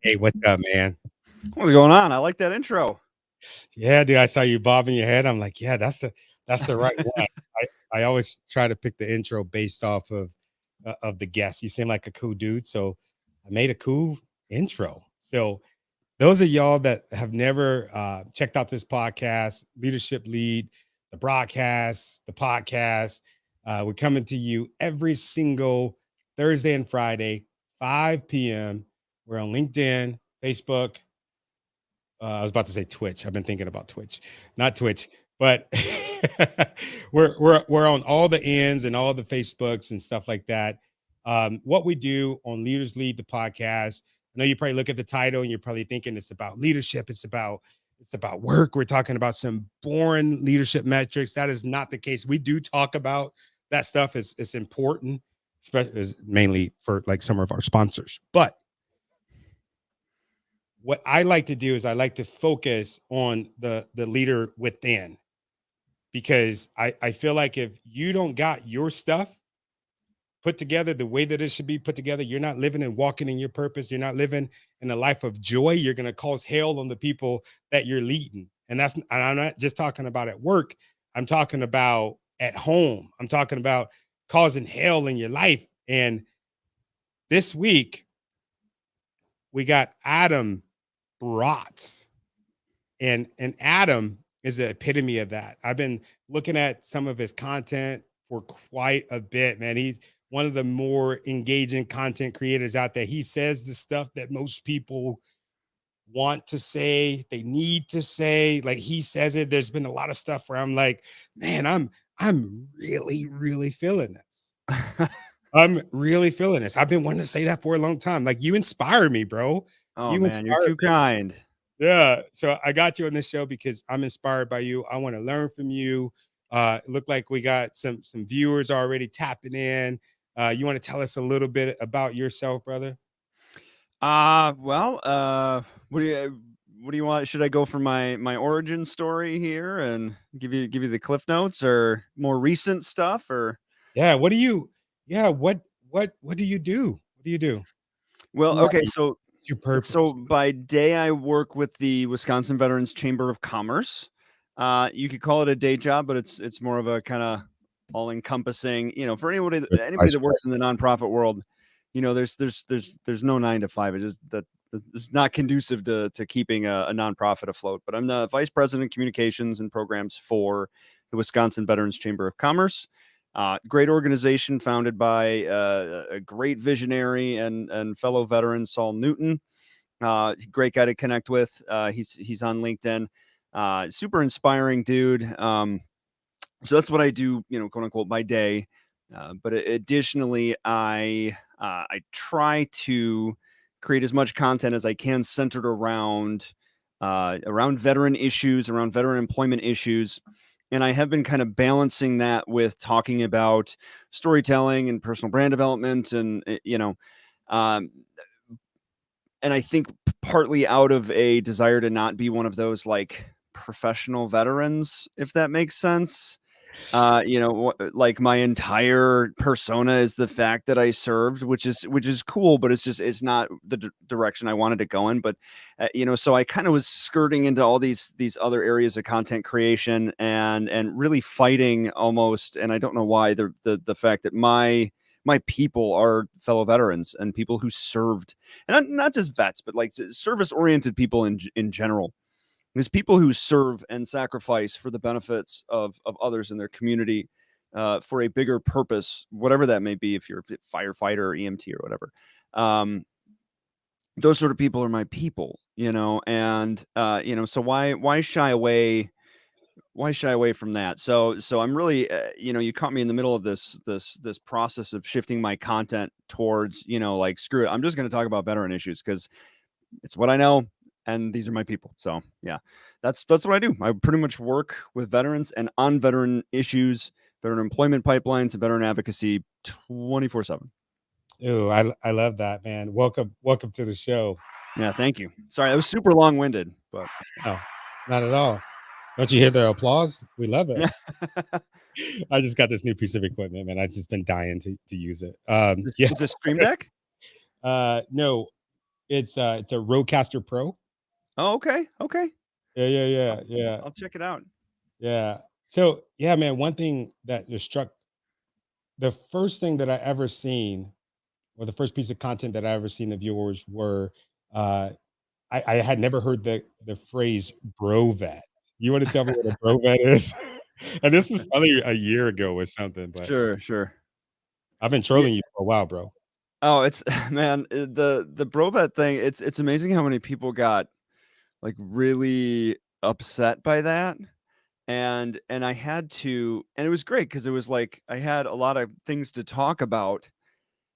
Hey, what's up, man? What's going on? I like that intro. Yeah, dude, I saw you bobbing your head. I'm like, yeah, that's the right one. I always try to pick the intro based off of the guest. You seem like a cool dude, so I made a cool intro. So those of y'all that have never checked out this podcast, Leadership Lead, the broadcast, the podcast, we're coming to you every single Thursday and Friday, 5 p.m. We're on LinkedIn, Facebook. I was about to say Twitch. I've been thinking about Twitch, not Twitch, but we're on all the ends and all the Facebooks and stuff like that. What we do on Leaders Lead the podcast. I know you probably look at the title and you're probably thinking it's about leadership. It's about work. We're talking about some boring leadership metrics. That is not the case. We do talk about that stuff. It's important, especially mainly for like some of our sponsors, but what I like to do is I like to focus on the leader within, because I feel like if you don't got your stuff put together the way that it should be put together, you're not living and walking in your purpose. You're not living in a life of joy. You're going to cause hell on the people that you're leading. And I'm not just talking about at work. I'm talking about at home. I'm talking about causing hell in your life. And this week we got Adam Braatz. And Adam is the epitome of that. I've been looking at some of his content for quite a bit, man. He's one of the more engaging content creators out there. He says the stuff that most people want to say, they need to say. Like, he says it. There's been a lot of stuff where I'm like, man, I'm really, really feeling this. I'm really feeling this. I've been wanting to say that for a long time. Like, you inspire me, bro. Oh, man, you're too kind. Yeah. So I got you on this show because I'm inspired by you. I want to learn from you. It looked like we got some viewers already tapping in. You want to tell us a little bit about yourself, brother? What do you want? Should I go for my origin story here and give you the cliff notes, or more recent stuff, or? Yeah. What do you do? What do you do? Well, Who are okay, you? so What's your purpose? so by day I work with the Wisconsin Veterans Chamber of Commerce. You could call it a day job, but it's more of a kind of all-encompassing, for anybody that works in the nonprofit world. There's no 9 to 5. It just that it's not conducive to keeping a nonprofit afloat. But I'm the vice president of communications and programs for the Wisconsin Veterans Chamber of Commerce. Great organization founded by a great visionary and fellow veteran, Saul Newton. Great guy to connect with. He's on LinkedIn. Super inspiring dude. So that's what I do, quote unquote, by day. But additionally, I try to create as much content as I can centered around veteran issues, around veteran employment issues. And I have been kind of balancing that with talking about storytelling and personal brand development, and and I think partly out of a desire to not be one of those like professional veterans, if that makes sense. Like my entire persona is the fact that I served, which is cool, but it's not the direction I wanted to go in. But so I kind of was skirting into all these other areas of content creation and really fighting almost. And I don't know why, the fact that my people are fellow veterans and people who served, and not just vets, but like service oriented people in general. There's people who serve and sacrifice for the benefits of others in their community, for a bigger purpose, whatever that may be. If you're a firefighter or EMT or whatever, those sort of people are my people, and so why shy away? Why shy away from that? So I'm really, you caught me in the middle of this process of shifting my content towards, like, screw it, I'm just going to talk about veteran issues because it's what I know. And these are my people. So yeah, that's what I do. I pretty much work with veterans and on veteran issues veteran employment pipelines, and veteran advocacy 24/7. Oh, I love that, man. Welcome to the show. Yeah, thank you. Sorry, that was super long-winded, but Oh, not at all. Don't you hear the applause? We love it. yeah. I just got this new piece of equipment, man. I've just been dying to use it. Yeah. Is this Stream Deck? No, it's a Rodecaster Pro. Oh, okay. Okay. Yeah. I'll check it out. Yeah. So yeah, man, one thing that just struck the first thing that I ever seen, or the first piece of content that I ever seen of yours were uh I had never heard the phrase brovet. You want to tell me what a brovet is? And this was probably a year ago or something, but Sure. I've been Yeah. trolling you for a while, bro. Oh, it's man, the Brovet thing, it's amazing how many people got, like, really upset by that, and I had to and it was great because it was like I had a lot of things to talk about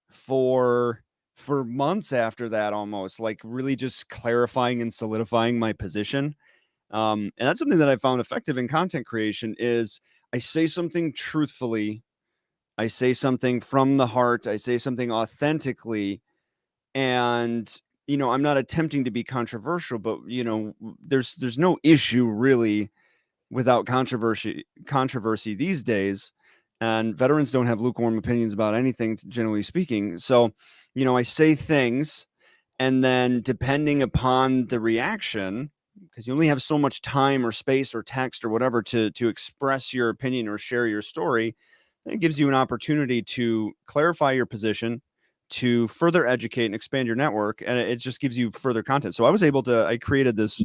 for months after that almost, like, really just clarifying and solidifying my position, and that's something that I found effective in content creation is I say something truthfully, I say something from the heart, I say something authentically, and I'm not attempting to be controversial, but there's no issue really without controversy these days, and veterans don't have lukewarm opinions about anything, generally speaking. So I say things, and then depending upon the reaction, because you only have so much time or space or text or whatever to express your opinion or share your story, it gives you an opportunity to clarify your position, to further educate and expand your network, and it just gives you further content. So I created this.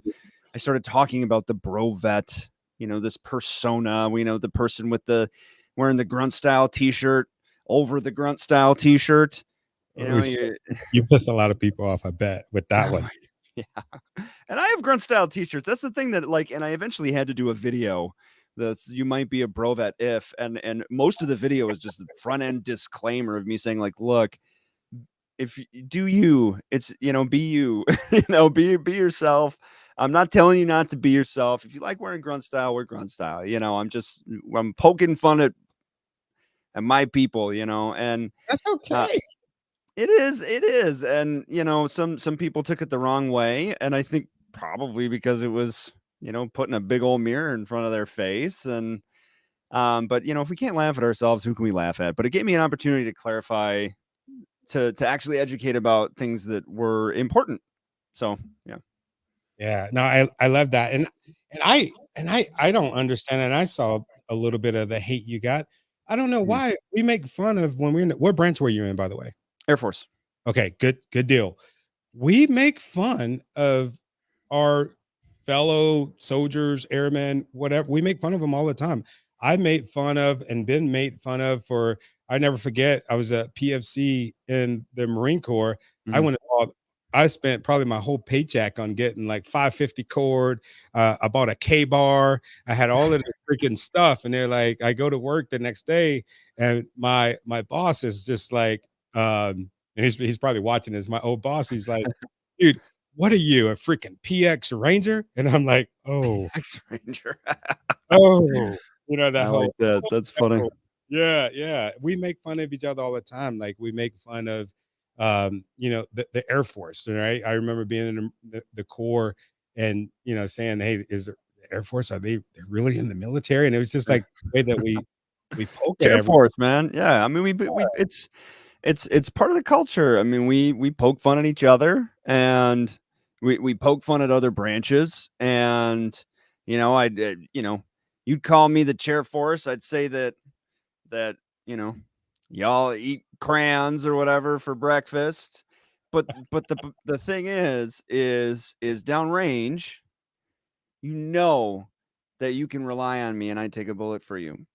I started talking about the brovet, this persona, the person with the wearing the grunt style t-shirt over the grunt style t-shirt. Oh, shit. You You pissed a lot of people off, I bet, with that one. yeah. And I have grunt style t-shirts. That's the thing that and I eventually had to do a video that's you might be a brovet if and most of the video is just the front end disclaimer of me saying like, look, if do you, it's be you, be yourself. I'm not telling you not to be yourself. If you like wearing grunt style, wear grunt style. I'm poking fun at my people, and That's uh, okay. it is, and some people took it the wrong way, and I think probably because it was putting a big old mirror in front of their face, and but if we can't laugh at ourselves, who can we laugh at? But it gave me an opportunity to clarify, to actually educate about things that were important. So yeah. Yeah, no, I love that, and I don't understand, and I saw a little bit of the hate you got. I don't know Mhm. why we make fun of when we're in what branch were you in, by the way? Air Force. Okay, good deal. We make fun of our fellow soldiers, airmen, whatever. We make fun of them all the time. I made fun of and been made fun of for I never forget, I was a PFC in the Marine Corps. I Mhm. went all I spent probably my whole paycheck on getting like 550 cord. I bought a K bar. I had all of this freaking stuff. And they're like, I go to work the next day, and my boss is just like, and he's probably watching this. My old boss, he's like, dude, what are you, a freaking PX Ranger? And I'm like, oh, X-Ranger. oh, that I like whole, that. That's funny. oh, yeah. We make fun of each other all the time. Like we make fun of, the Air Force, right? I remember being in the Corps and, saying, hey, is there the Air Force? Are they're really in the military? And it was just like the way that we poke at Air everyone. Force, man. Yeah, I mean, we it's part of the culture. I mean, we poke fun at each other, and we poke fun at other branches, and I did. You'd call me the chair force. I'd say that you know y'all eat crayons or whatever for breakfast. But the thing is downrange. You know that you can rely on me, and I take a bullet for you.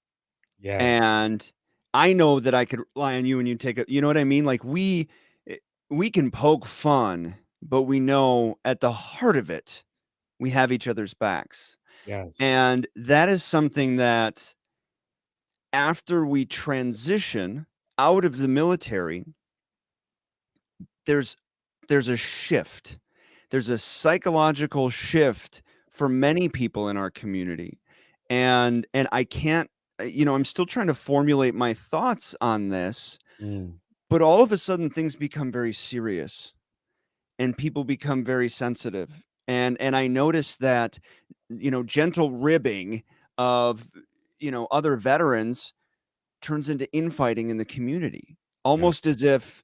Yes. And I know that I could rely on you and you take it. You know what I mean? Like we can poke fun, but we know at the heart of it, we have each other's backs. Yes. And that is something that after we transition out of the military, there's there's a shift. There's a psychological shift for many people in our community. And I can't I'm still trying to formulate my thoughts on this, Mm, but all of a sudden things become very serious and people become very sensitive. And I noticed that, gentle ribbing of, other veterans turns into infighting in the community, yeah. almost as if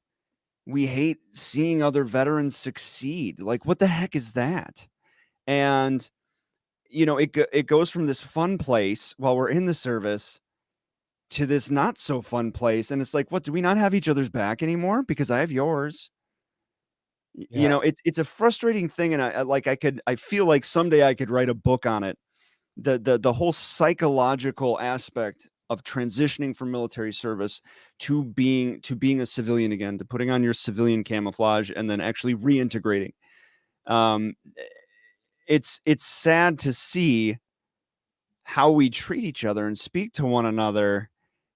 we hate seeing other veterans succeed. Like, what the heck is that? And, it goes from this fun place while we're in the service to this not so fun place. And it's like, what, do we not have each other's back anymore? Because I have yours. Yeah. It's a frustrating thing. And I feel like someday I could write a book on it. The whole psychological aspect of transitioning from military service to being a civilian again, to putting on your civilian camouflage and then actually reintegrating. Um, it's sad to see how we treat each other and speak to one another,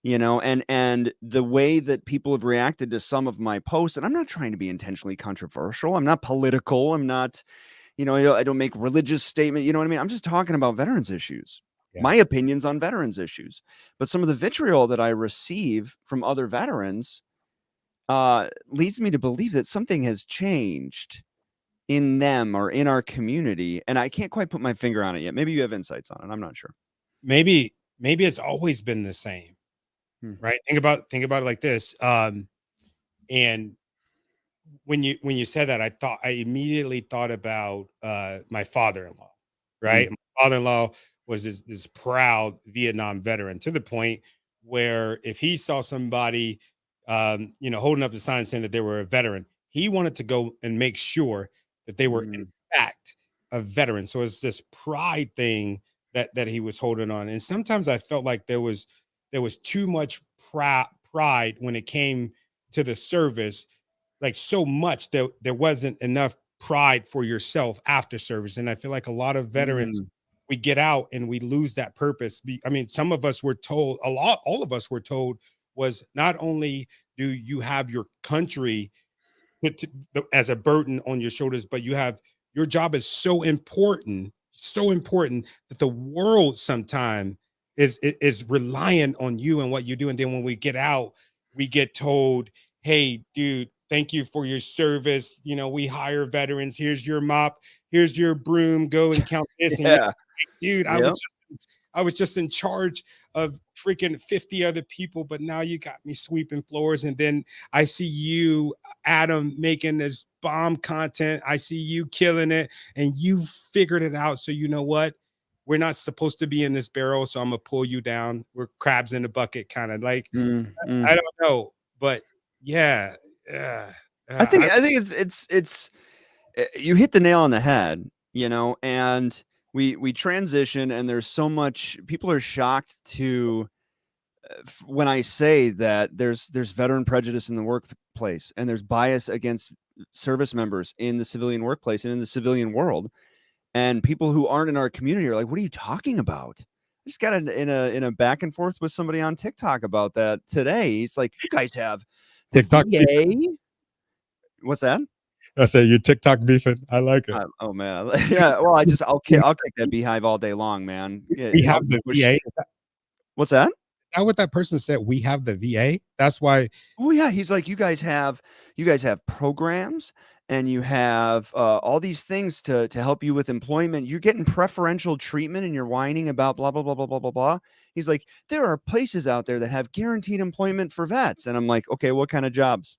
and the way that people have reacted to some of my posts. And I'm not trying to be intentionally controversial. I'm not political. I'm not, I don't make religious statement. You know what I mean? I'm just talking about veterans issues, Yeah. my opinions on veterans issues. But some of the vitriol that I receive from other veterans leads me to believe that something has changed in them or in our community. And I can't quite put my finger on it yet. Maybe you have insights on it. I'm not sure. Maybe it's always been the same, Hmm. right? Think about it like this. And when you said that, I immediately thought about my father-in-law, Hmm. right? My father-in-law was this proud Vietnam veteran, to the point where if he saw somebody holding up the sign saying that they were a veteran, he wanted to go and make sure that they were in Hmm. fact a veteran. So it's this pride thing that he was holding on. And sometimes I felt like there was too much pride when it came to the service, like so much that there wasn't enough pride for yourself after service. And I feel like a lot of veterans, Hmm. we get out and we lose that purpose. I mean, some of us were told, all of us were told, was not only do you have your country as a burden on your shoulders, but your job is so important that the world sometimes is reliant on you and what you do. And then when we get out, we get told, "Hey, dude, thank you for your service. We hire veterans. Here's your mop. Here's your broom. Go and count this." And Yeah. dude, Yep. I was just in charge of freaking 50 other people, but now you got me sweeping floors. And then I see you, Adam, making this bomb content. I see you killing it, and you figured it out. So you know what? We're not supposed to be in this barrel, so I'm gonna pull you down. We're crabs in the bucket, kind of like. Mm. I don't know, but yeah, uh, I think I, I think it's you hit the nail on the head, and we transition, and there's so much. People are shocked to when I say that there's veteran prejudice in the workplace, and there's bias against service members in the civilian workplace and in the civilian world. And people who aren't in our community are like, "What are you talking about?" I just got in a back and forth with somebody on TikTok about that today. He's like, "You guys have the TikTok VA." What's that? I say you're TikTok beefing. I like it. Oh man, yeah. Well, I'll kick that beehive all day long, man. We Yeah, I'll have just the push. VA. What's that? That what that person said? We have the VA. That's why. Oh yeah, he's like, you guys have programs, and you have all these things to help you with employment. You're getting preferential treatment, and you're whining about blah blah blah blah blah blah blah. He's like, there are places out there that have guaranteed employment for vets, and I'm like, okay, what kind of jobs?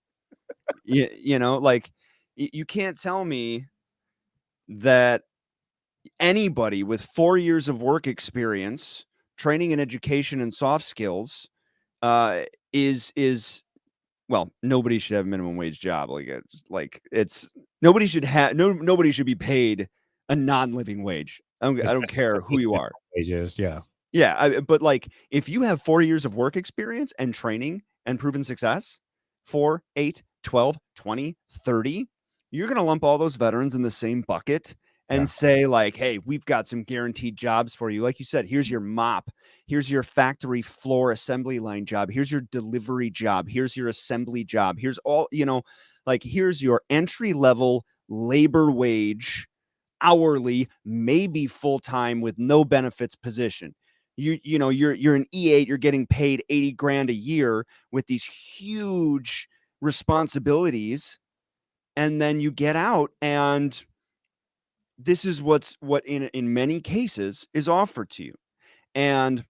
Like you can't tell me that anybody with 4 years of work experience, training and education and soft skills, uh, is well, nobody should have a minimum wage job. It's nobody should have nobody should be paid a non-living wage. I don't Especially care at who this you minimum are. wages. Yeah. Yeah, but like if you have 4 years of work experience and training and proven success, 4, 8, 12, 20, 30, you're going to lump all those veterans in the same bucket Yeah. and say like, "Hey, we've got some guaranteed jobs for you." Like you said, here's your mop, here's your factory floor assembly line job, here's your delivery job, here's your assembly job, here's all, like here's your entry level labor wage, hourly, maybe full time with no benefits position. you're an E8, you're getting paid 80 grand a year with these huge responsibilities, and then you get out, and this is what in many cases is offered to you. And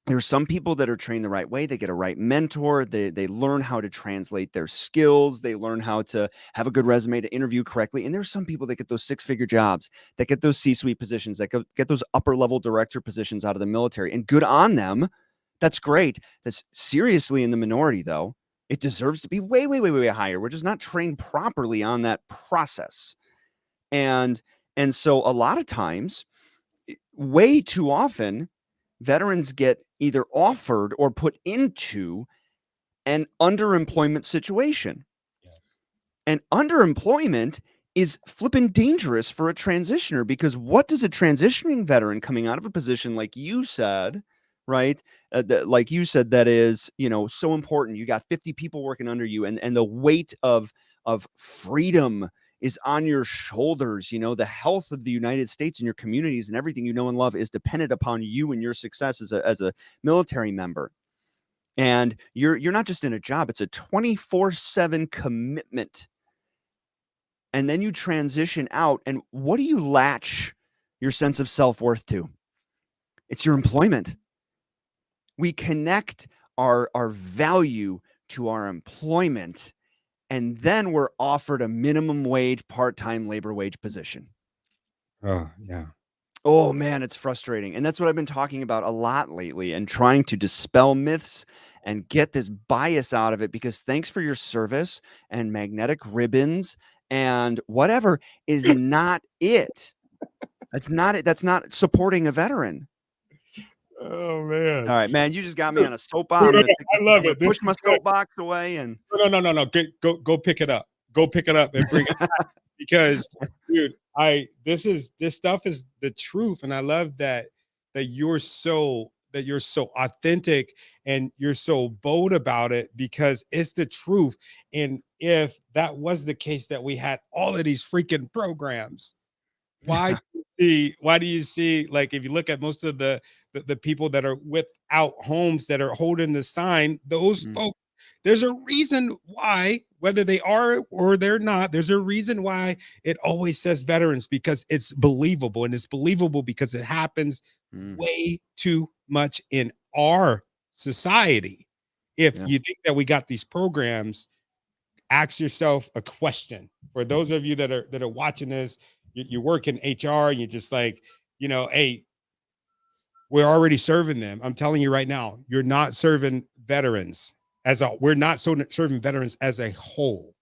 there's some people that are trained the right way. They get a right mentor. They learn how to translate their skills. They learn how to have a good resume to interview correctly. And there's some people that get those six-figure jobs, that get those C-suite positions, that get those upper-level director positions out of the military. And good on them. That's great. That's seriously in the minority, though. It deserves to be way, way, way, way higher. We're just not trained properly on that process. And so a lot of times, way too often, veterans get either offered or put into an underemployment situation. Yes. And underemployment is flipping dangerous for a transitioner, because what does a transitioning veteran coming out of a position like you said, right? Like you said, that is, so important. You got 50 people working under you, and the weight of freedom is on your shoulders. The health of the United States and your communities and everything you know and love is dependent upon you and your success as a military member. And you're not just in a job, it's a 24/7 commitment. And then you transition out, and what do you latch your sense of self-worth to? It's your employment. We connect our value to our employment, and then we're offered a minimum wage, part-time labor wage position. Oh, yeah. Oh man, it's frustrating. And that's what I've been talking about a lot lately, and trying to dispel myths and get this bias out of it, because thanks for your service and magnetic ribbons and whatever is not it. That's not it. That's not supporting a veteran. Oh, man. All right, man, you just got me on a soapbox. No, I'm no, gonna no, I love it. push This my is good. soapbox away and No. Go pick it up. Go pick it up and bring it back. Because, dude, this stuff is the truth. And I love that you're so authentic and you're so bold about it, because it's the truth. And if that was the case, that we had all of these freaking programs, why do you see, like, if you look at most of the people that are without homes that are holding the sign, those folks, there's a reason why, whether they are or they're not, there's a reason why it always says veterans, because it's believable. And it's believable because it happens way too much in our society. If you think that we got these programs, ask yourself a question. For those of you that are watching this, you work in HR, and you're just like, hey, we're already serving them. I'm telling you right now, you're not serving veterans we're not serving veterans as a whole.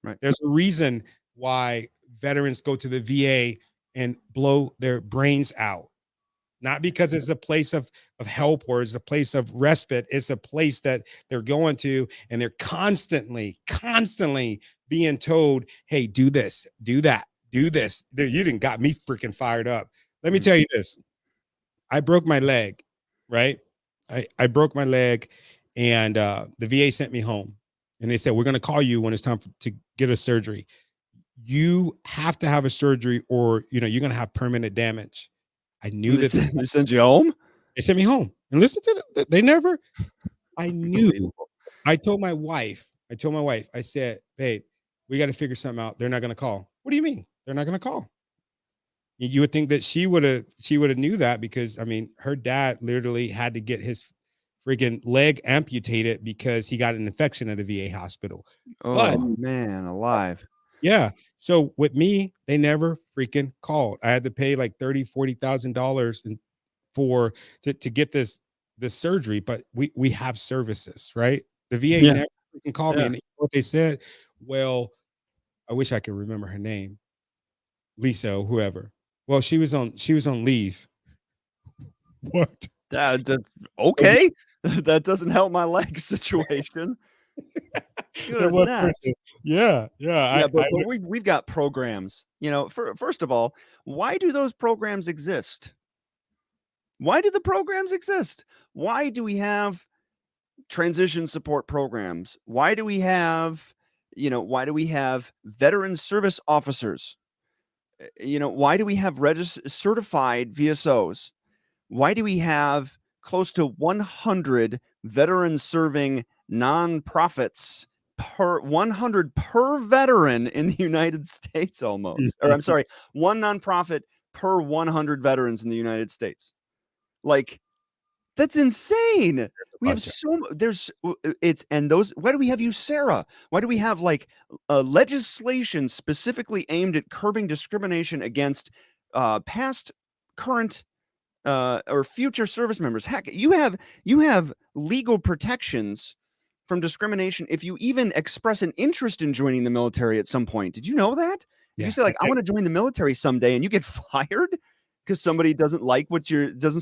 Right. There's a reason why veterans go to the VA and blow their brains out. Not because it's a place of help or it's a place of respite. It's a place that they're going to, and they're constantly being told, hey, do this, do that, do this. You didn't got me freaking fired up. Let me tell you this. I broke my leg, right? I broke my leg, and the VA sent me home, and they said, we're going to call you when it's time to get a surgery. You have to have a surgery, or you're going to have permanent damage. I knew that they sent you home. They sent me home. And listen to that. They never. I knew. I told my wife. I said, babe, we got to figure something out. They're not going to call. What do you mean? They're not going to call. You would think that she would have knew that, because I mean, her dad literally had to get his freaking leg amputated because he got an infection at a VA hospital. Oh, but man, alive. Yeah. So with me, they never freaking called. I had to pay like $30,000-$40,000 to get this surgery, but we have services, right? The VA never freaking called me. And you know what they said? Well, I wish I could remember her name. Lisa or whoever. Well, she was on leave. What? That's okay. That doesn't help my leg situation. Yeah. But we've got programs. First of all, why do those programs exist? Why do the programs exist? Why do we have transition support programs? Why do we have veteran service officers? Why do we have certified VSOs? Why do we have close to 100 veteran serving nonprofits 100 per veteran in the United States almost? Or I'm sorry, one nonprofit per 100 veterans in the United States. Like, that's insane. We have why do we have USERRA? Why do we have legislation specifically aimed at curbing discrimination against past, current, or future service members? Heck, you have legal protections from discrimination if you even express an interest in joining the military at some point. Did you know that? If you say I want to join the military someday and you get fired because somebody doesn't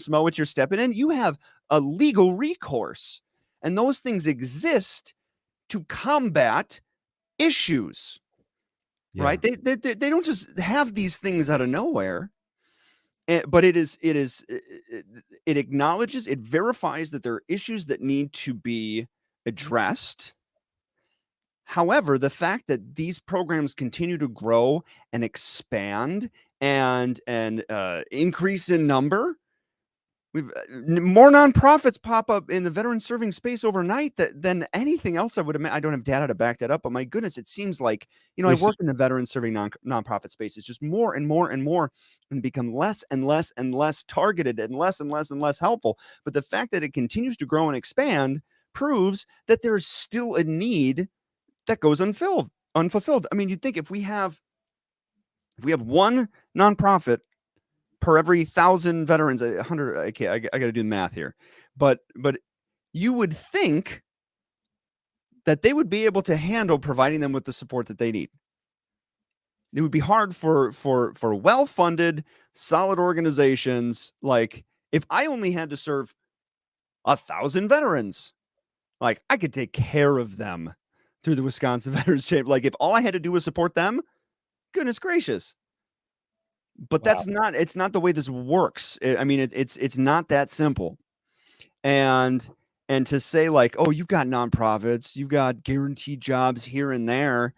smell what you're stepping in, you have a legal recourse. And those things exist to combat issues, right? They don't just have these things out of nowhere. But it acknowledges, it verifies that there are issues that need to be addressed. However, the fact that these programs continue to grow and expand and increase in number, we've more nonprofits pop up in the veteran serving space overnight than anything else I would imagine. I don't have data to back that up, but my goodness, it seems like, I work in the veteran serving nonprofit space. It's just more and more and more, and become less and less and less targeted and less and less and less helpful. But the fact that it continues to grow and expand proves that there's still a need that goes unfulfilled. I mean, you'd think if we have one nonprofit per every 1,000 veterans, 100. Okay, I got to do the math here, but you would think that they would be able to handle providing them with the support that they need. It would be hard for well-funded, solid organizations. Like, if I only had to serve 1,000 veterans, like, I could take care of them through the Wisconsin Veterans Chamber. Like, if all I had to do was support them, goodness gracious. But that's it's not the way this works. I mean, it's not that simple. And to say like, oh, you've got nonprofits, you've got guaranteed jobs here and there.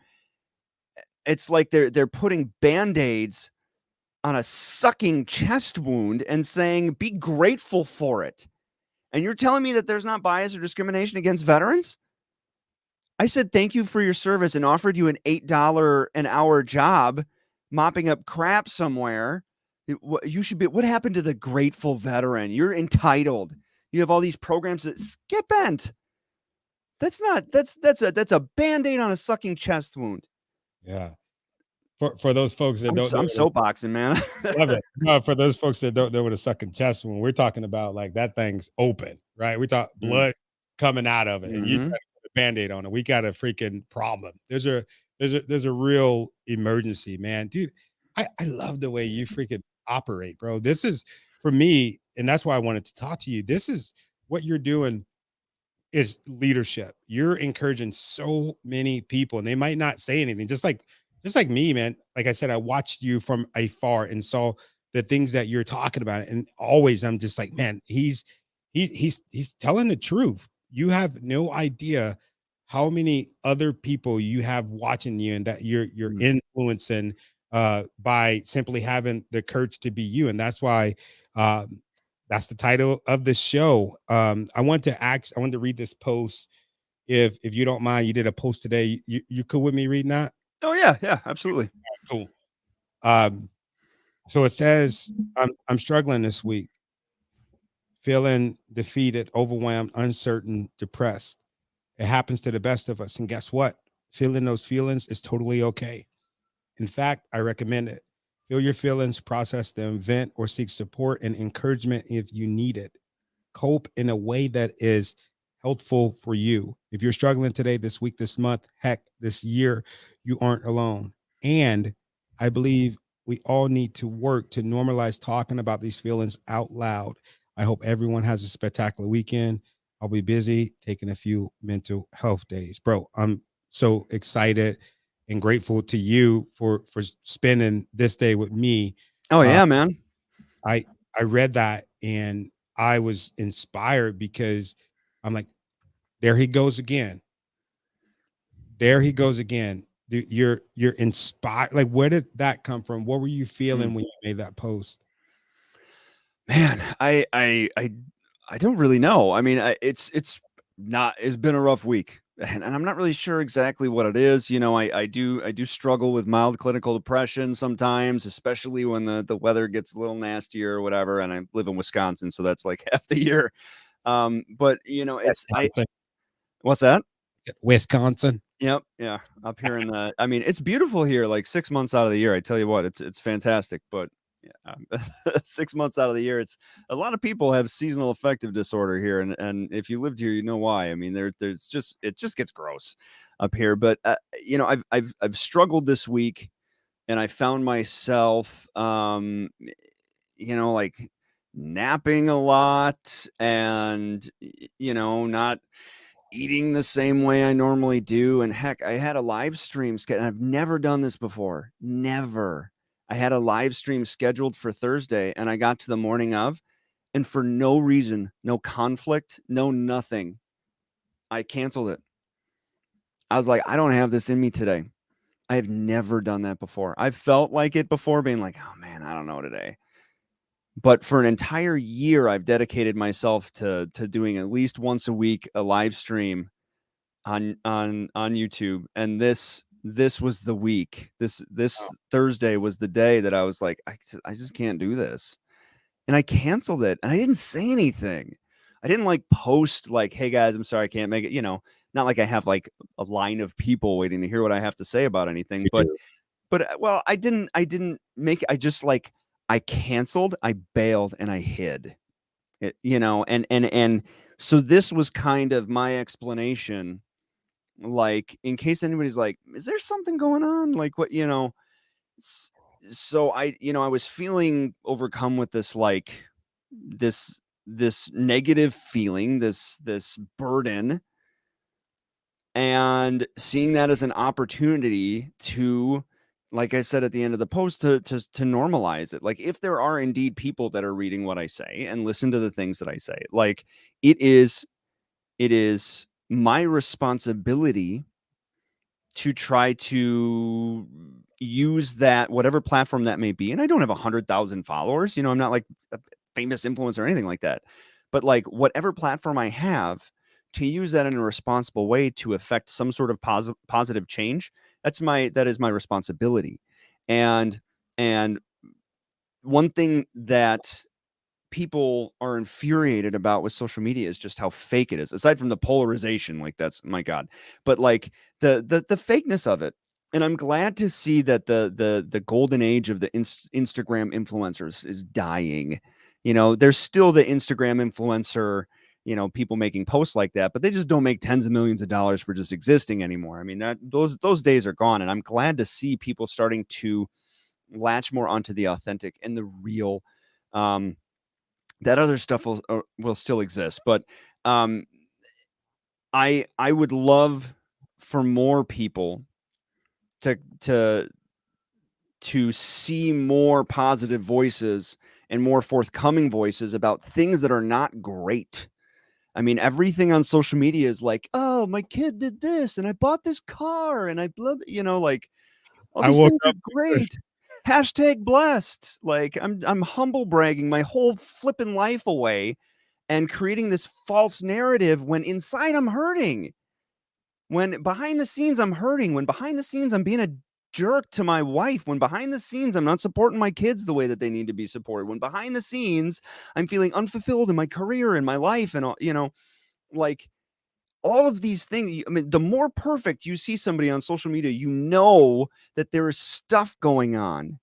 It's like they're putting Band-Aids on a sucking chest wound and saying, be grateful for it. And you're telling me that there's not bias or discrimination against veterans? I said, thank you for your service and offered you an $8 an hour job mopping up crap somewhere. You should be. What happened to the grateful veteran? You're entitled. You have all these programs that get bent. That's a Band-Aid on a sucking chest wound. Yeah. For those folks that don't know, I'm soapboxing, man. Love it. No, for those folks that don't know what a sucking chest wound, we're talking about like that thing's open, right? We talk blood coming out of it, and you try to put a Band-Aid on it. We got a freaking problem. There's a real emergency, man. Dude, I love the way you freaking operate, bro. This is for me, and that's why I wanted to talk to you. This is what you're doing is leadership. You're encouraging so many people, and they might not say anything, just like me, man. Like I said, I watched you from afar and saw the things that you're talking about, and always I'm just like, man, he's telling the truth. You have no idea how many other people you have watching you and that you're influencing by simply having the courage to be you. And that's why that's the title of the show. I want to read this post. If you don't mind, you did a post today. You cool with me reading that? Oh yeah, absolutely. Cool. So it says, I'm struggling this week, feeling defeated, overwhelmed, uncertain, depressed. It happens to the best of us. And guess what? Feeling those feelings is totally okay. In fact, I recommend it. Feel your feelings, process them, vent, or seek support and encouragement if you need it. Cope in a way that is helpful for you. If you're struggling today, this week, this month, heck, this year, you aren't alone. And I believe we all need to work to normalize talking about these feelings out loud. I hope everyone has a spectacular weekend. I'll be busy taking a few mental health days. Bro, I'm so excited and grateful to you for spending this day with me. Oh yeah, man. I read that and I was inspired because I'm like, there he goes again. There he goes again. Dude, you're inspired. Like, where did that come from? What were you feeling when you made that post? Man, I don't really know. I mean, it's been a rough week, and I'm not really sure exactly what it is. You know, I do struggle with mild clinical depression sometimes, especially when the weather gets a little nastier or whatever. And I live in Wisconsin, so that's like half the year. But you know, Wisconsin. what's that? Wisconsin. Yep, yeah, up here in the I mean, it's beautiful here, like 6 months out of the year, I tell you what, it's fantastic, but yeah, 6 months out of the year, it's a lot of people have seasonal affective disorder here, and if you lived here, you know why. I mean, there's just it just gets gross up here, but, you know, I've struggled this week, and I found myself, you know, like, napping a lot and, you know, not eating the same way I normally do. And heck, I had a live stream scheduled. I've never done this before. Never. I had a live stream scheduled for Thursday and I got to the morning of, and for no reason, no conflict, no nothing, I canceled it. I was like, I don't have this in me today. I have never done that before. I've felt like it before, being like, oh man, I don't know today. But for an entire year, I've dedicated myself to doing at least once a week a live stream on YouTube, and this was the week. This Thursday was the day that I was like, I just can't do this, and I canceled it. And I didn't say anything. I didn't like post like, "Hey guys, I'm sorry I can't make it." You know, not like I have like a line of people waiting to hear what I have to say about anything. You do. But well, I didn't make. I just like I canceled. I bailed and I hid. It, you know, and so this was kind of my explanation, like in case anybody's like, is there something going on, like what, you know. S- so I, you know, I was feeling overcome with this, like this negative feeling, this burden, and seeing that as an opportunity to, like I said at the end of the post, to normalize it. Like, if there are indeed people that are reading what I say and listen to the things that I say, like, it is my responsibility to try to use that, whatever platform that may be. And I don't have 100,000 followers. You know, I'm not like a famous influencer or anything like that. But like, whatever platform I have, to use that in a responsible way to affect some sort of positive change. That is my responsibility. And and one thing that people are infuriated about with social media is just how fake it is. Aside from the polarization, like, that's, my god, but like the fakeness of it. And I'm glad to see that the golden age of the Instagram influencers is dying. You know, there's still the Instagram influencer, you know, people making posts like that, but they just don't make tens of millions of dollars for just existing anymore. I mean, that those days are gone, and I'm glad to see people starting to latch more onto the authentic and the real. um that other stuff will still exist, but um I would love for more people to see more positive voices and more forthcoming voices about things that are not great. I mean, everything on social media is like, oh, my kid did this and I bought this car and I blah, you know, like, all I these woke things are up to this. great. Hashtag blessed. Like, I'm humble bragging my whole flipping life away and creating this false narrative when inside I'm hurting. When behind the scenes I'm hurting. When behind the scenes I'm being a jerk to my wife. When behind the scenes I'm not supporting my kids the way that they need to be supported. When behind the scenes I'm feeling unfulfilled in my career and my life and all, you know, like, all of these things. I mean, the more perfect you see somebody on social media, you know that there is stuff going on.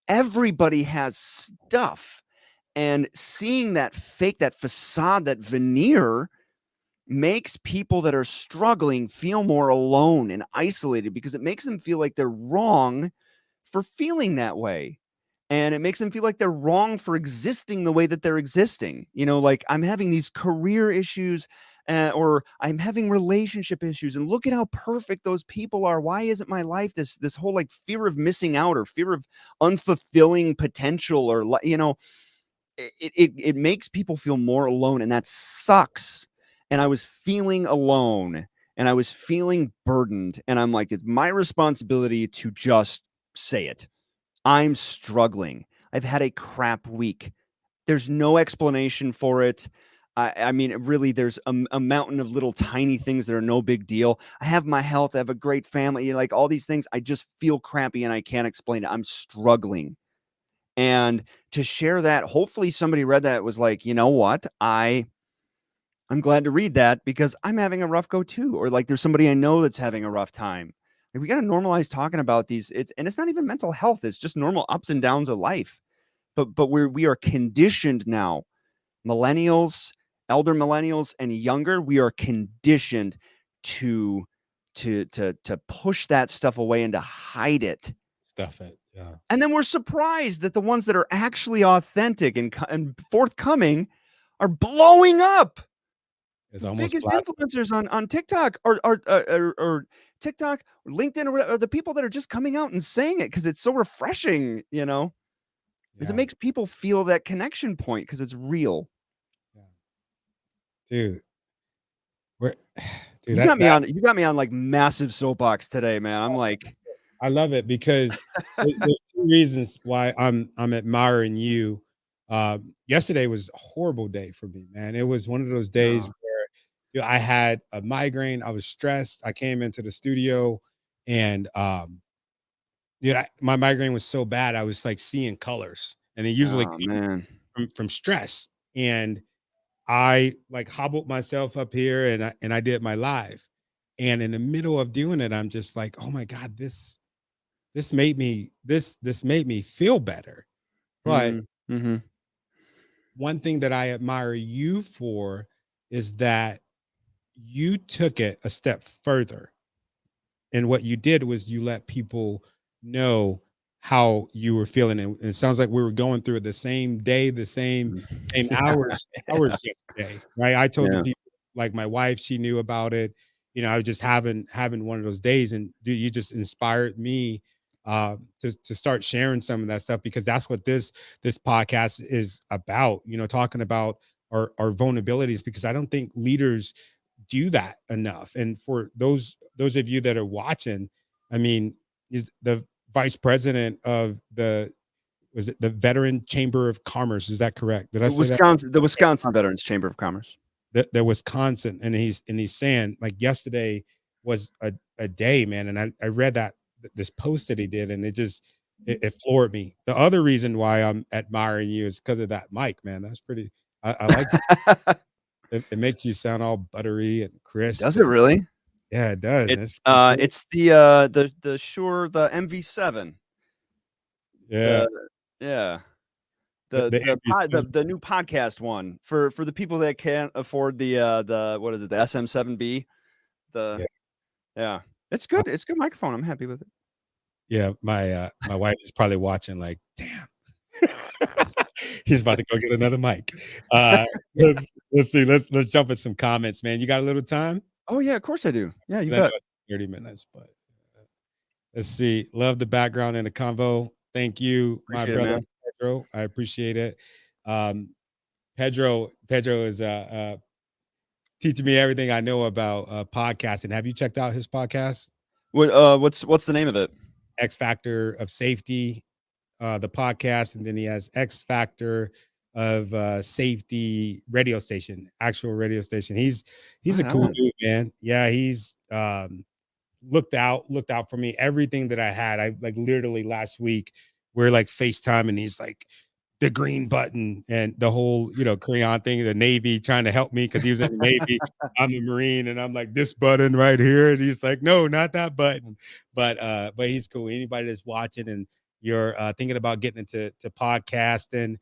Everybody has stuff. And seeing that fake, that facade, that veneer makes people that are struggling feel more alone and isolated, because it makes them feel like they're wrong for feeling that way. And it makes them feel like they're wrong for existing the way that they're existing. You know, like, I'm having these career issues, or I'm having relationship issues, and look at how perfect those people are. Why isn't my life this whole, like, fear of missing out or fear of unfulfilling potential, or, you know, it makes people feel more alone, and that sucks. And I was feeling alone and I was feeling burdened, and I'm like, it's my responsibility to just say it. I'm struggling. I've had a crap week. There's no explanation for it. I mean, really, there's a mountain of little tiny things that are no big deal. I have my health. I have a great family. Like all these things, I just feel crappy and I can't explain it. I'm struggling. And to share that, hopefully somebody read that was like, you know what? I'm glad to read that because I'm having a rough go too. Or like there's somebody I know that's having a rough time. Like we got to normalize talking about these. It's not even mental health. It's just normal ups and downs of life. But we are conditioned now, millennials, elder millennials, and younger, we are conditioned to push that stuff away and to hide it. Stuff it. Yeah. And then we're surprised that the ones that are actually authentic and forthcoming are blowing up. It's The almost biggest flat. influencers on TikTok or TikTok or LinkedIn or the people that are just coming out and saying it because it's so refreshing, because it Yeah. makes people feel that connection point because it's real. Yeah. Dude. We're, dude, You got me on like massive soapbox today, man. I'm like, I love it because there's two reasons why I'm admiring you. Yesterday was a horrible day for me, man. It was one of those days oh, where I had a migraine. I was stressed. I came into the studio and my migraine was so bad. I was like seeing colors, and it usually oh comes man. from stress. And I like hobbled myself up here and I did my live. And in the middle of doing it, I'm just like, oh my God, this made me feel better. But Mm-hmm. one thing that I admire you for is that you took it a step further. And what you did was you let people know how you were feeling. And it sounds like we were going through it the same day, the same hours yesterday, right? I told the Yeah. people, like my wife, she knew about it. I was just having one of those days, and dude, you just inspired me to start sharing some of that stuff because that's what this podcast is about. Talking about our vulnerabilities because I don't think leaders do that enough. And for those of you that are watching, I mean, is the vice president of was it the Veteran Chamber of Commerce? Is that correct? Did I say that? The Wisconsin Veterans Chamber of Commerce. The Wisconsin, and he's saying like yesterday was a day, man. And I read this post that he did, and it floored me. The other reason why I'm admiring you is because of that mic, man. That's pretty. I like it makes you sound all buttery and crisp. Does it really? Yeah, it does. It's And it's pretty cool. it's the Shure, the MV7. Yeah. The yeah. The NBC. The new podcast one for the people that can't afford the what is it, the SM7B. Yeah. Yeah. It's good. It's a good microphone. I'm happy with it. Yeah, my wife is probably watching like, damn. He's about to go get another mic. Let's see. Let's jump in some comments, man. You got a little time? Oh yeah, of course I do. Yeah, you I know bet. it's 30 minutes, but let's see. Love the background in the convo. Thank you, my Appreciate it, brother man. Pedro. I appreciate it. Pedro is teaching me everything I know about podcasting. Have you checked out his podcast? What's the name of it? X Factor of Safety, the podcast, and then he has X Factor of Safety radio station, actual radio station. He's a cool dude, man. Yeah, he's looked out for me. Everything that I had, I like literally last week we're like FaceTime, and he's like the green button and the whole crayon thing, the Navy trying to help me because he was in the Navy. I'm a Marine, and I'm like this button right here, and he's like, no, not that button. But he's cool. Anybody that's watching and you're thinking about getting into podcasting,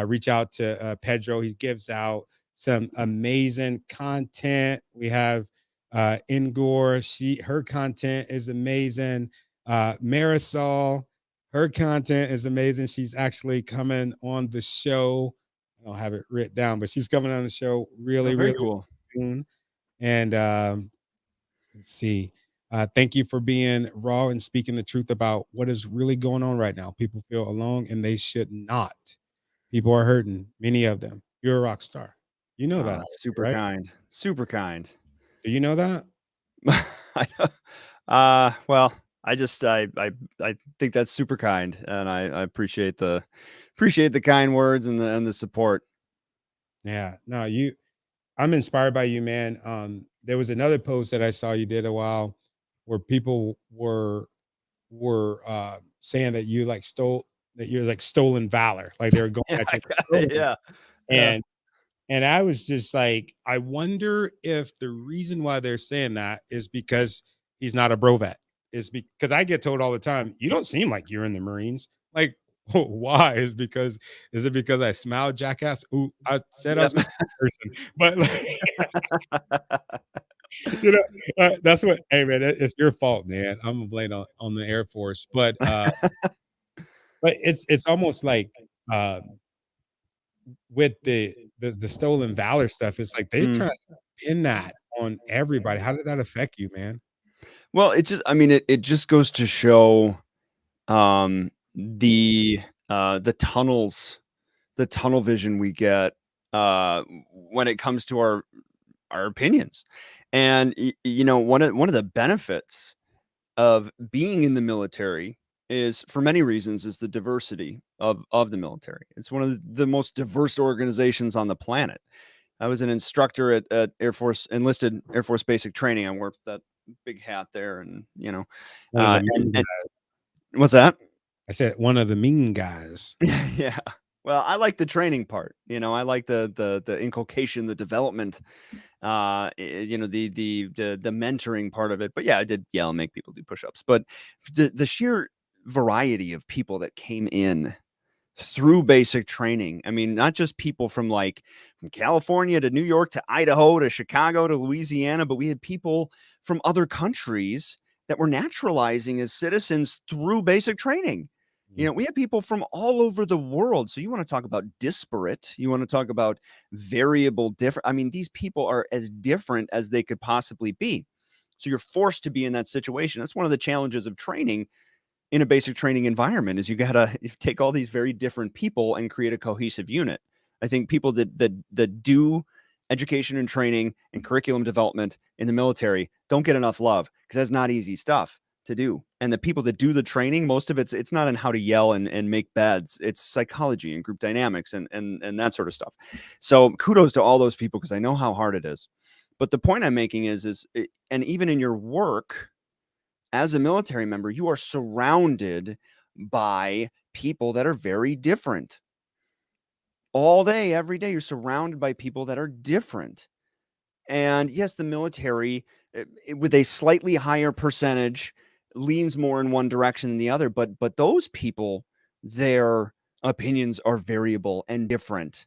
reach out to Pedro. He gives out some amazing content. We have Ingor, her content is amazing. Marisol, her content is amazing. She's actually coming on the show. I don't have it written down, but she's coming on the show really, very really cool. soon. And let's see. Thank you for being raw and speaking the truth about what is really going on right now. People feel alone, and they should not. People are hurting, many of them. You're a rock star. You know that, Super right? kind. Super kind. Do you know that? Well, I just I think that's super kind, and I appreciate the kind words and the support. Yeah. No, I'm inspired by you, man. There was another post that I saw you did a while where people were saying that you like stole that you're like stolen valor, like they were going Yeah, at I you like got it. trolling. Yeah, yeah, And and I was just like, I wonder if the reason why they're saying that is because he's not a bro vet. Is because I get told all the time, you don't seem like you're in the Marines. Like, why? Is it because I smile, jackass? Ooh, I said I yep. was gonna say person, but like, you know, that's what. Hey, man, it's your fault, man. I'm gonna blame on the Air Force, but it's almost like with the stolen valor stuff. It's like they Mm. try to pin that on everybody. How did that affect you, man? Well, it just I mean, it just goes to show, the, the tunnel vision we get, uh, when it comes to our opinions. And one of the benefits of being in the military is, for many reasons, is the diversity of the military. It's one of the most diverse organizations on the planet. I was an instructor at enlisted Air Force basic training. I wore that big hat there, and One of the mean and guys. what's that? I said one of the mean guys. Yeah. Well, I like the training part. I like the inculcation, the development, the mentoring part of it. But yeah, I did yell and make people do push-ups. But the sheer variety of people that came in through basic training. I mean, not just people from California to New York to Idaho to Chicago to Louisiana, but we had people from other countries that were naturalizing as citizens through basic training. Mm, We had people from all over the world. So you want to talk about disparate, you want to talk about variable different. I mean, these people are as different as they could possibly be. So you're forced to be in that situation. That's one of the challenges of training in a basic training environment, is you gotta take all these very different people and create a cohesive unit. I think people that do education and training and curriculum development in the military don't get enough love, because that's not easy stuff to do. And the people that do the training, most of it's not in how to yell and make beds. It's psychology and group dynamics and that sort of stuff. So kudos to all those people, because I know how hard it is. But the point I'm making and even in your work as a military member, you are surrounded by people that are very different. All day, every day, you're surrounded by people that are different. And yes, the military, with a slightly higher percentage, leans more in one direction than the other. But those people, their opinions are variable and different.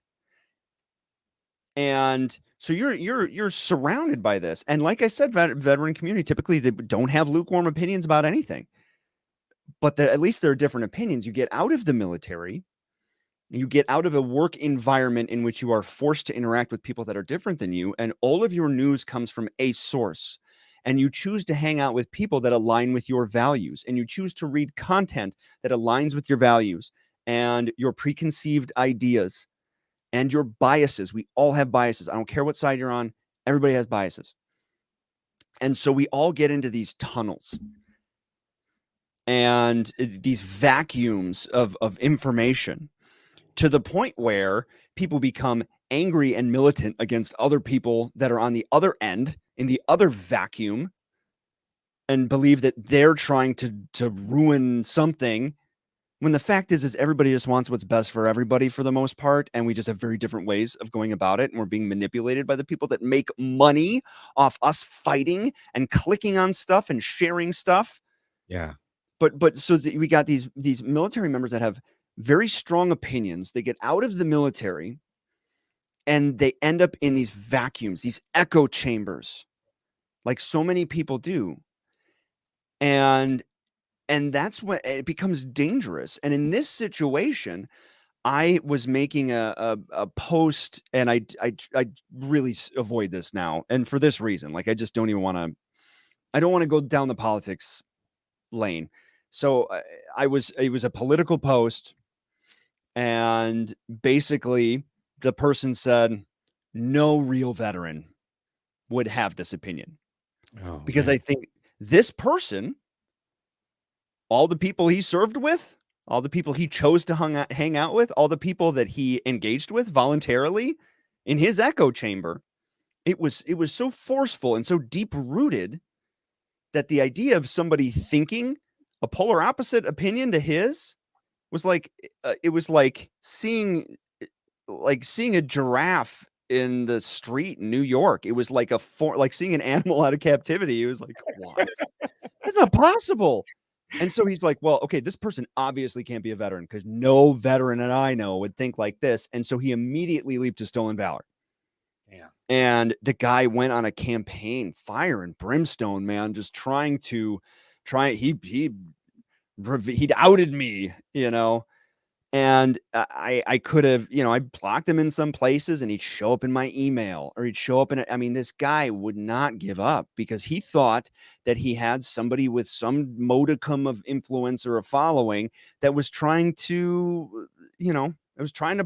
And so you're surrounded by this. And like I said, veteran community, typically they don't have lukewarm opinions about anything. But at least there are different opinions. You get out of the military, you get out of a work environment in which you are forced to interact with people that are different than you, and all of your news comes from a source. And you choose to hang out with people that align with your values, and you choose to read content that aligns with your values and your preconceived ideas and your biases. We all have biases. I don't care what side you're on, everybody has biases. And so we all get into these tunnels and these vacuums of information, to the point where people become angry and militant against other people that are on the other end in the other vacuum, and believe that they're trying to ruin something, when the fact is everybody just wants what's best for everybody for the most part, and we just have very different ways of going about it, and we're being manipulated by the people that make money off us fighting and clicking on stuff and sharing stuff. yeah. But so we got these military members that have very strong opinions. They get out of the military and they end up in these vacuums, these echo chambers, like so many people do. And that's when it becomes dangerous. And in this situation, I was making a post, and I really avoid this now, and for this reason, like I just don't even want to. I don't want to go down the politics lane. So it was a political post, and basically the person said no real veteran would have this opinion, Oh because man. I think this person all the people he served with, all the people he chose to hang out with, all the people that he engaged with voluntarily in his echo chamber. It was so forceful and so deep rooted that the idea of somebody thinking a polar opposite opinion to his was like it was like seeing a giraffe in the street in New York. It was like like seeing an animal out of captivity. It was like, what? That's not possible. And so he's like, well, okay, this person obviously can't be a veteran because no veteran that I know would think like this. And so he immediately leaped to stolen valor. Yeah. And the guy went on a campaign, fire and brimstone, man, just he'd outed me, and I could have, I blocked him in some places and he'd show up in my email or he'd show up this guy would not give up because he thought that he had somebody with some modicum of influence or a following that was trying to,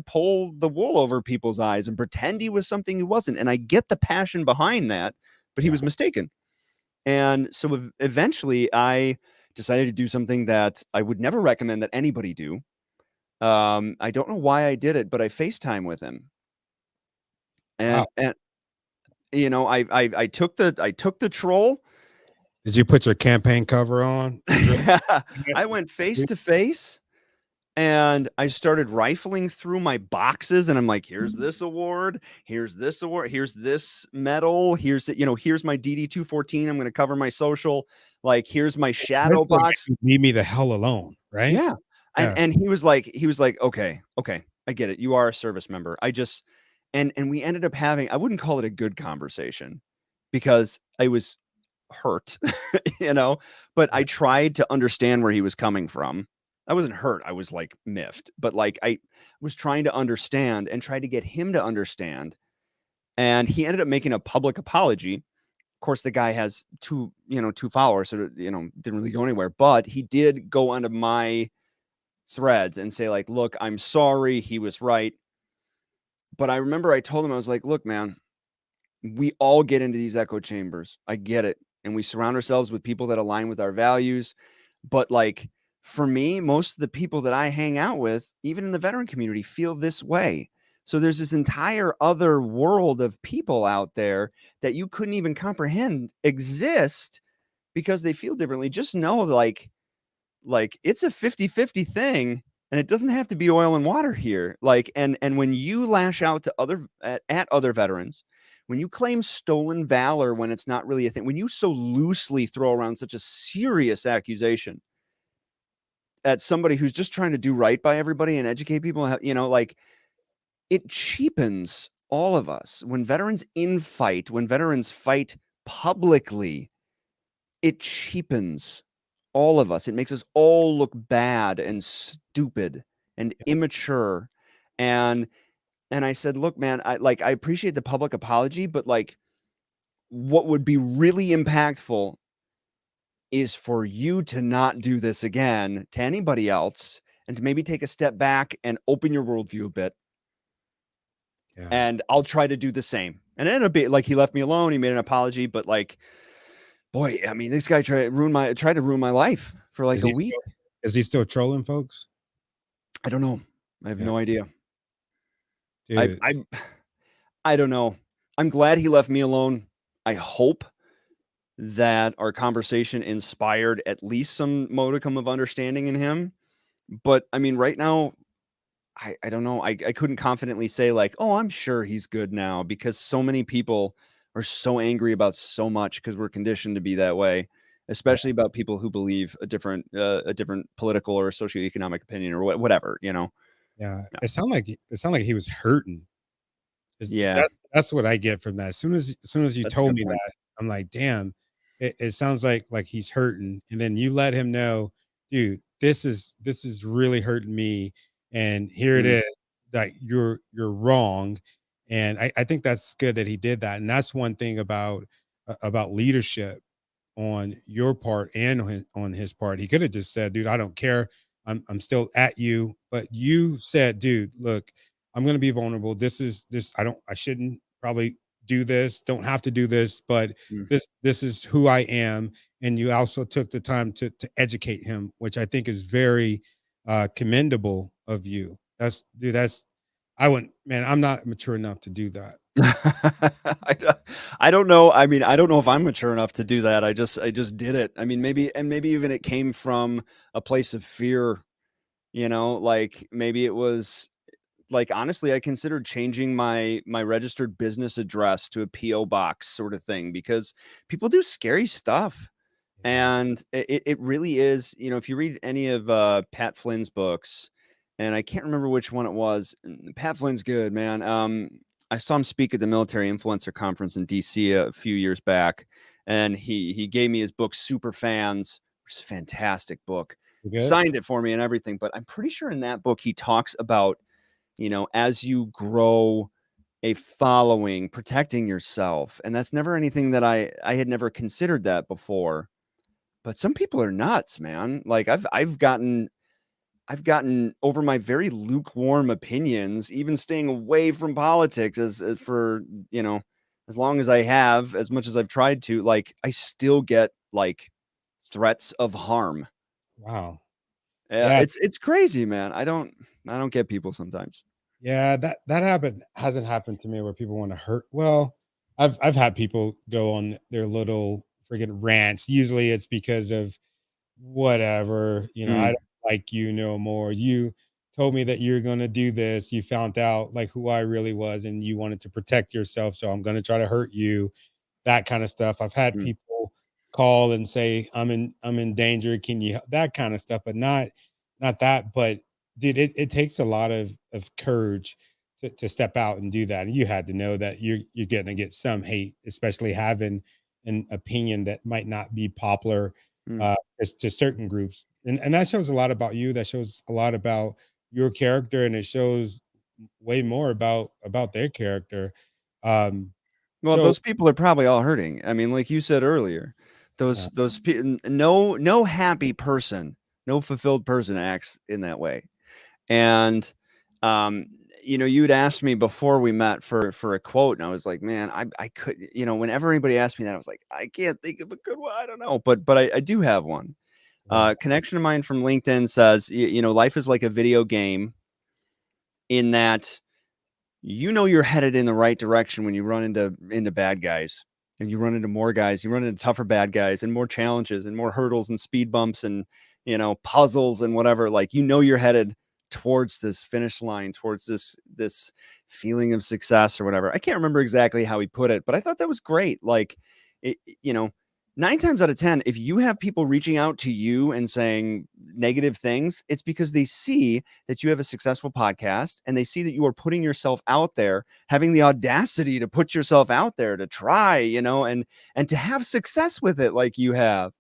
pull the wool over people's eyes and pretend he was something he wasn't. And I get the passion behind that, but he was mistaken. And so eventually I decided to do something that I would never recommend that anybody do. I don't know why I did it, but I FaceTime with him. And Wow. I took the troll. Did you put your campaign cover on? I went face to face and I started rifling through my boxes and I'm like, here's this award, here's this award, here's this medal, here's my DD-214. I'm going to cover my social. Like, here's my shadow box. Leave me the hell alone, right? Yeah. And he was like, okay, I get it. You are a service member. And we ended up having, I wouldn't call it a good conversation because I was hurt, but I tried to understand where he was coming from. I wasn't hurt. I was like miffed, but like I was trying to understand and try to get him to understand. And he ended up making a public apology. Of course, the guy has two followers, so didn't really go anywhere, but he did go onto my threads and say like, look, I'm sorry, he was right. But I remember I told him, I was like, look, man, we all get into these echo chambers. I get it. And we surround ourselves with people that align with our values. But like, for me, most of the people that I hang out with, even in the veteran community, feel this way. So there's this entire other world of people out there that you couldn't even comprehend exist because they feel differently. Just know like it's a 50-50 thing, and it doesn't have to be oil and water here. Like, and when you lash out to at other veterans, when you claim stolen valor when it's not really a thing, when you so loosely throw around such a serious accusation at somebody who's just trying to do right by everybody and educate people, like, it cheapens all of us. When veterans fight publicly, it cheapens all of us. It makes us all look bad and stupid and immature. And I said, look, man, I appreciate the public apology, but like, what would be really impactful is for you to not do this again to anybody else and to maybe take a step back and open your worldview a bit. Yeah. And I'll try to do the same. And it ended up being like, he left me alone. He made an apology, but like, boy, I mean, this guy tried to ruin my life for like a week. Is he still trolling folks? I don't know. I have no idea. Dude. I don't know. I'm glad he left me alone. I hope that our conversation inspired at least some modicum of understanding in him. But I mean, right now, I don't know. I couldn't confidently say like, oh, I'm sure he's good now, because so many people are so angry about so much because we're conditioned to be that way, especially about people who believe a different political or socioeconomic opinion or whatever, Yeah. It sounded like he was hurting. Yeah. That's what I get from that. As soon as you told me that, I'm like, damn, it sounds like he's hurting. And then you let him know, dude, this is really hurting me. And here it is, that you're wrong. And I think that's good that he did that. And that's one thing about leadership on your part and on his part. He could have just said, dude, I don't care. I'm still at you. But you said, dude, look, I'm going to be vulnerable. I shouldn't probably do this. Don't have to do this, but this is who I am. and you also took the time to educate him, which I think is very commendable of you. That's dude. That's I wouldn't, man. I'm not mature enough to do that. I, don't- I don't know. I mean, I don't know if I'm mature enough to do that. I just did it. I mean, maybe even it came from a place of fear, like maybe it was like, honestly, I considered changing my registered business address to a PO box sort of thing because people do scary stuff. Yeah. And it really is, if you read any of Pat Flynn's books, and I can't remember which one it was. Pat Flynn's good, man. I saw him speak at the Military Influencer Conference in DC a few years back, and he gave me his book Super Fans, which is a fantastic book. You good? Signed it for me and everything. But I'm pretty sure in that book he talks about, as you grow a following, protecting yourself. And that's never anything that I had never considered that before. But some people are nuts, man. Like I've gotten over my very lukewarm opinions, even staying away from politics as for, as long as I have, as much as I've tried to, like I still get like threats of harm. Wow. Yeah. It's crazy, man. I don't get people sometimes. Yeah, that happened hasn't happened to me where people want to hurt. Well, I've had people go on their little freaking rants. Usually it's because of whatever, I Mm, don't like you no more. You told me that you're gonna do this. You found out like who I really was and you wanted to protect yourself. So I'm gonna try to hurt you, that kind of stuff. I've had mm. people call and say, I'm in danger. Can you that kind of stuff, but not that. But dude, it takes a lot of courage to step out and do that. And you had to know that you're gonna get some hate, especially having an opinion that might not be popular Mm. uh to certain groups. And that shows a lot about you. That shows a lot about your character, and it shows way more about their character. Um Well, so those people are probably all hurting. I mean, like you said earlier, yeah. no happy person, no fulfilled person acts in that way. And um, you'd asked me before we met for a quote, and I was like, man, I could, whenever anybody asked me that, I was like, I can't think of a good one. I don't know, but I do have one. Right. Connection of mine from LinkedIn says, life is like a video game in that you're headed in the right direction when you run into bad guys, and you run into more guys, you run into tougher bad guys and more challenges and more hurdles and speed bumps and puzzles and whatever. Like you're headed towards this finish line, towards this feeling of success or whatever. I can't remember exactly how he put it, but I thought that was great. Like it, 9 times out of 10, if you have people reaching out to you and saying negative things, it's because they see that you have a successful podcast and they see that you are putting yourself out there, having the audacity to put yourself out there to try, and to have success with it like you have.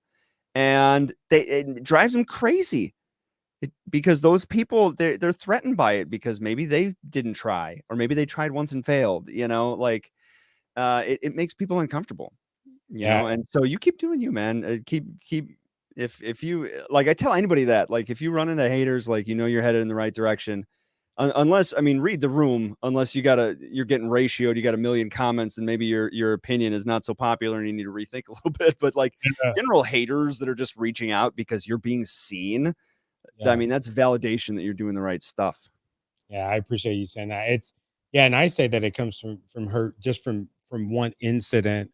And it drives them crazy because those people, they're threatened by it because maybe they didn't try, or maybe they tried once and failed, like it makes people uncomfortable, Yeah. and so you keep doing you, man. Keep if you like, I tell anybody that, like, if you run into haters, like, you're headed in the right direction. Unless, I mean, read the room. Unless you're getting ratioed, you got a million comments, and maybe your opinion is not so popular, and you need to rethink a little bit. But like Yeah. general haters that are just reaching out because you're being seen, I Yeah. mean, that's validation that you're doing the right stuff. Yeah, I appreciate you saying that. It's yeah, and I say that it comes from her just from one incident.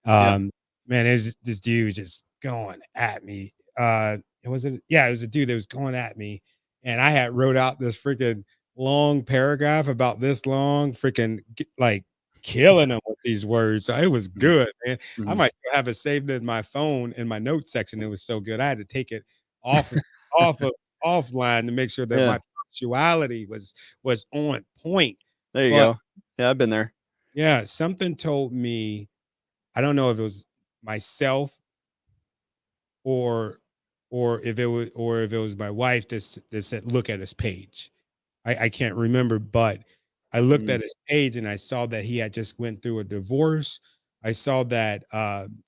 Yeah. Man, is this dude just going at me. It was it was a dude that was going at me, and I had wrote out this freaking long paragraph about this long, freaking like killing him with these words. So it was good, man. I Mm-hmm. might still have it saved in my phone in my notes section. It was so good. I had to take it off off of offline to make sure that Yeah. my punctuality was on point. There you But go. Yeah, I've been there. yeah, something told me, I don't know if it was myself or if it was my wife that said, "Look at his page." I can't remember, but I looked Mm. at his page and I saw that he had just went through a divorce. I saw that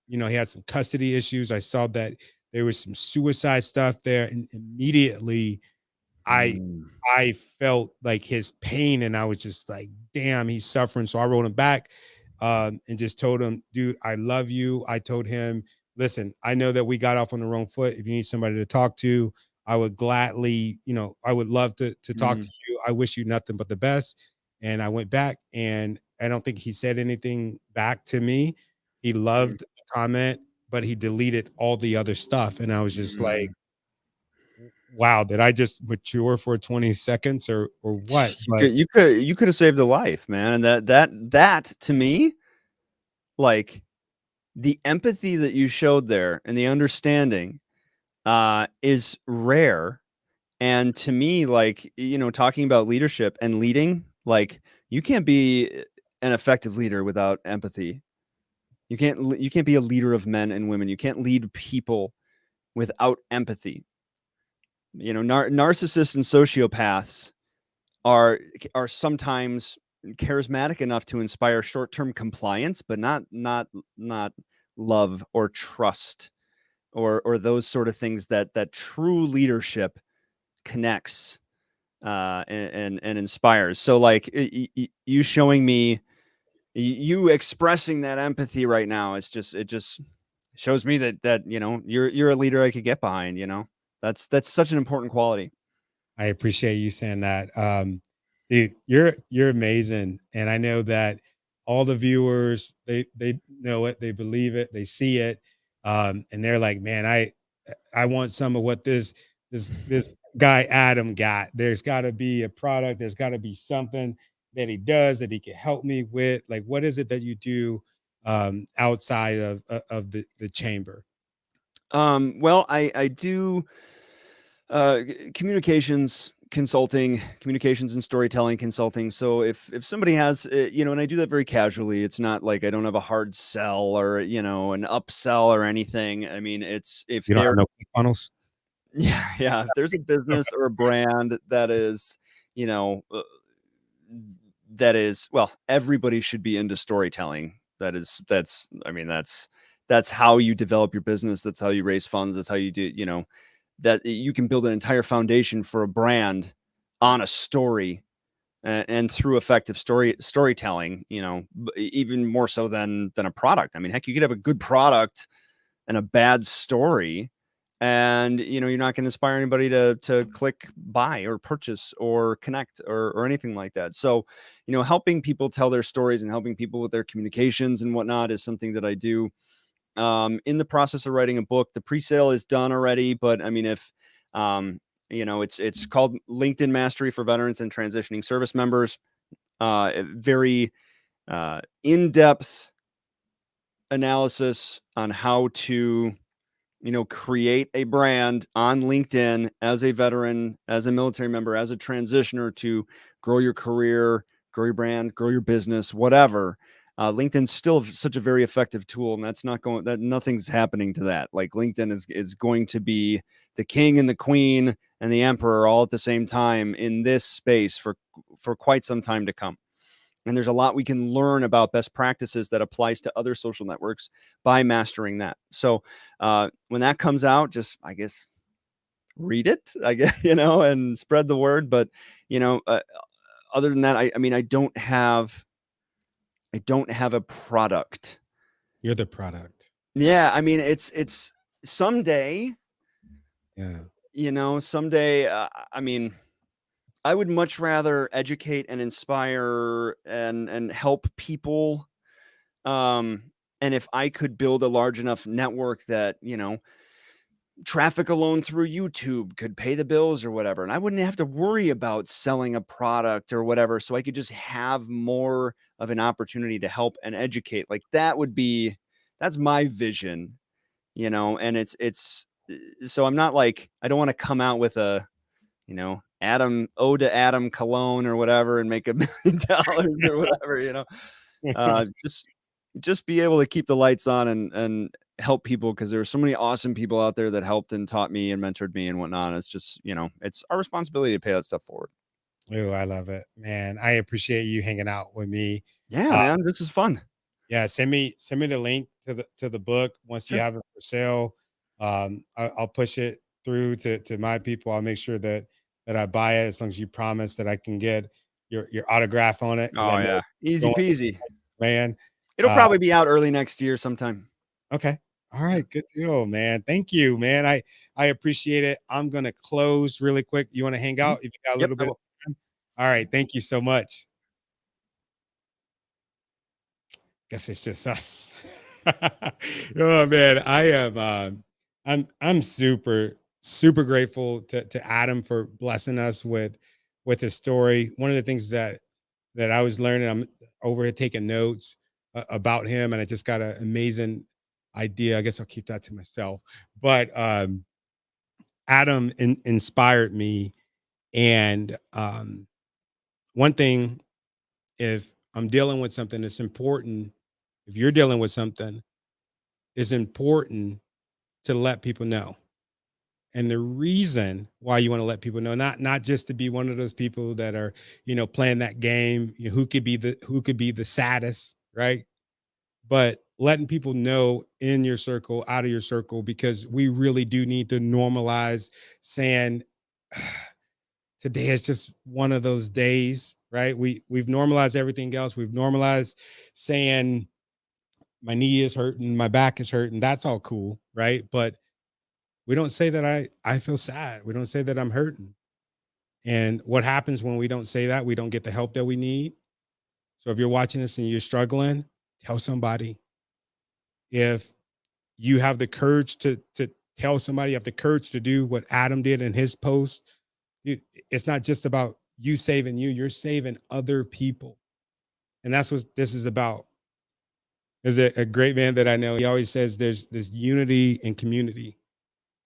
he had some custody issues. I saw that there was some suicide stuff there, and immediately I Mm. I felt like his pain, and I was just like, damn, he's suffering. So I wrote him back and just told him, dude, I love you. I told him listen, I know that we got off on the wrong foot. If you need somebody to talk to, I would gladly, I would love to talk to Mm, you. I wish you nothing but the best. And I went back, and I don't think he said anything back to me. He mm, loved the comment, but he deleted all the other stuff. And I was just like, mm. wow, did I just mature for 20 seconds or what? But You could have saved a life, man. And that to me, like the empathy that you showed there and the understanding is rare. And to me, like, talking about leadership and leading, like you can't be an effective leader without empathy. You can't be a leader of men and women. You can't lead people without empathy. Narcissists and sociopaths are sometimes charismatic enough to inspire short-term compliance, but not love or trust or those sort of things that true leadership connects and inspires. So like you showing me, you expressing that empathy right now, it just shows me that you're a leader I could get behind. That's such an important quality. I appreciate you saying that. Dude, you're amazing, and I know that all the viewers they know it, they believe it, they see it, and they're like, man, I want some of what this guy Adam got. There's got to be a product. There's got to be something that he does that he can help me with. Like, what is it that you do outside of the chamber? Well, I do communications consulting, communications and storytelling consulting. So if somebody has, and I do that very casually. It's not like I don't have a hard sell or an upsell or anything. I mean, it's if You don't have they're no funnels. yeah, if there's a business or a brand that is, you know, uh, well, everybody should be into storytelling. I mean, that's how you develop your business. That's how you raise funds. That's how you do, that you can build an entire foundation for a brand on a story and through effective storytelling, even more so than a product. I mean, heck, you could have a good product and a bad story, and you're not going to inspire anybody to click buy or purchase or connect or anything like that. So helping people tell their stories and helping people with their communications and whatnot is something that I do. In the process of writing a book, the pre-sale is done already, but I mean, if it's called LinkedIn Mastery for Veterans and Transitioning Service Members. Very in-depth analysis on how to create a brand on LinkedIn as a veteran, as a military member, as a transitioner to grow your career, grow your brand, grow your business, whatever. LinkedIn's still such a very effective tool, and nothing's happening to that. Like LinkedIn is going to be the king and the queen and the emperor all at the same time in this space for quite some time to come. And there's a lot we can learn about best practices that applies to other social networks by mastering that. So when that comes out, just, I guess, read it, I guess, and spread the word. But, other than that, I mean, I don't have a product. You're the product. Yeah. I mean, it's someday, Yeah. someday, I mean, I would much rather educate and inspire and help people. And if I could build a large enough network that, traffic alone through YouTube could pay the bills or whatever, and I wouldn't have to worry about selling a product or whatever, so I could just have more of an opportunity to help and educate. Like that's my vision, and it's so I'm not like, I don't want to come out with a, Adam ode to Adam cologne or whatever and make $1 million or whatever, just be able to keep the lights on and help people, because there are so many awesome people out there that helped and taught me and mentored me and whatnot. It's just, it's our responsibility to pay that stuff forward. Oh, I love it, man. I appreciate you hanging out with me. Yeah, Uh, man, this is fun. yeah, send me the link to the book once you Sure. have it for sale. I'll push it through to my people. I'll make sure that I buy it as long as you promise that I can get your autograph on it, because I Oh know yeah, easy going peasy. man. It'll probably be out early next year sometime. Okay. All right, good deal, man. Thank you, man. I appreciate it. I'm gonna close really quick. You want to hang Mhm. out if you got a Yep, little I bit of will. time? All right, thank you so much. Guess it's just us. Oh man, I am I'm super grateful to Adam for blessing us with his story. One of the things that I was learning, I'm over here taking notes about him, and I just got an amazing idea. I guess I'll keep that to myself. But Adam inspired me, and one thing, if I'm dealing with something that's important, if you're dealing with something, it's important to let people know. And the reason why you want to let people know, not just to be one of those people that are, playing that game, who could be the saddest, right? But letting people know in your circle, out of your circle, because we really do need to normalize saying today is just one of those days, right? We've normalized everything else. We've normalized saying my knee is hurting, my back is hurting. That's all cool, right? But we don't say that I feel sad. We don't say that I'm hurting. And what happens when we don't say that? We don't get the help that we need. So if you're watching this and you're struggling, tell somebody. If you have the courage to tell somebody, you have the courage to do what Adam did in his post. It's not just about you saving you, you're saving other people. And that's what this is about. There's a great man that I know. He always says there's unity and community.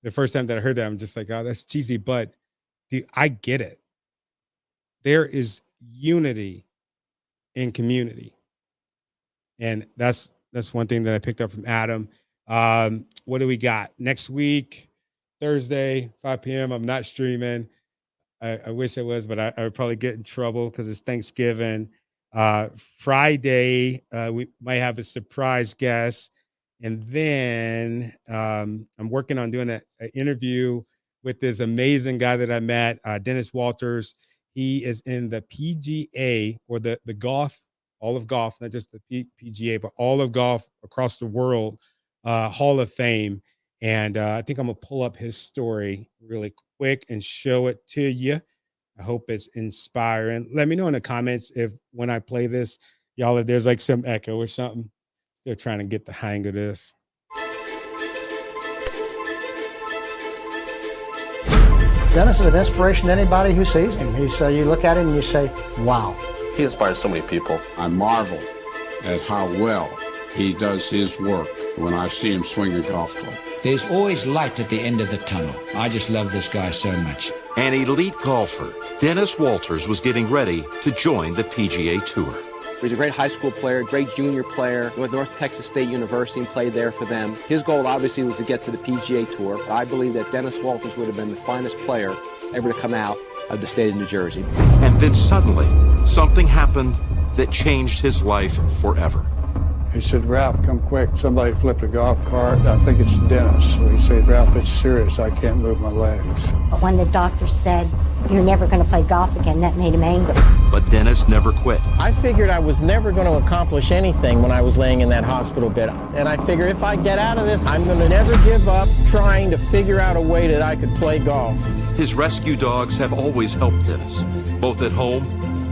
The first time that I heard that, I'm just like, oh, that's cheesy. But dude, I get it. There is unity in community. And that's one thing that I picked up from Adam. What do we got next week? Thursday, 5 p.m. I'm not streaming. I wish I was, but I would probably get in trouble because it's Thanksgiving. Friday, we might have a surprise guest. And then I'm working on doing an interview with this amazing guy that I met, Dennis Walters. He is in the PGA, or the golf, all of golf, not just the PGA, but all of golf across the world, Hall of Fame. And I think I'm going to pull up his story really quick and show it to you. I hope it's inspiring. Let me know in the comments if when I play this, y'all, if there's like some echo or something. Still trying to get the hang of this. Dennis is an inspiration to anybody who sees him. You look at him and you say, wow. He inspires so many people. I marvel at how well he does his work when I see him swing a golf club. There's always light at the end of the tunnel. I just love this guy so much. An elite golfer, Dennis Walters was getting ready to join the PGA Tour. He's a great high school player, great junior player. He went to North Texas State University and played there for them. His goal obviously was to get to the PGA Tour. But I believe that Dennis Walters would have been the finest player ever to come out of the state of New Jersey. And then suddenly, something happened that changed his life forever. He said, Ralph, come quick. Somebody flipped a golf cart. I think it's Dennis. He said, Ralph, it's serious. I can't move my legs. But when the doctor said, you're never going to play golf again, that made him angry. But Dennis never quit. I figured I was never going to accomplish anything when I was laying in that hospital bed. And I figured if I get out of this, I'm going to never give up trying to figure out a way that I could play golf. His rescue dogs have always helped Dennis, both at home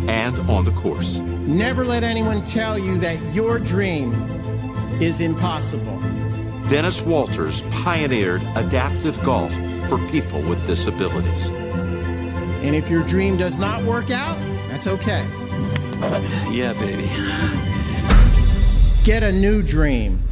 and on the course. Never let anyone tell you that your dream is impossible. Dennis Walters pioneered adaptive golf for people with disabilities. And if your dream does not work out, that's okay. Yeah, baby. Get a new dream.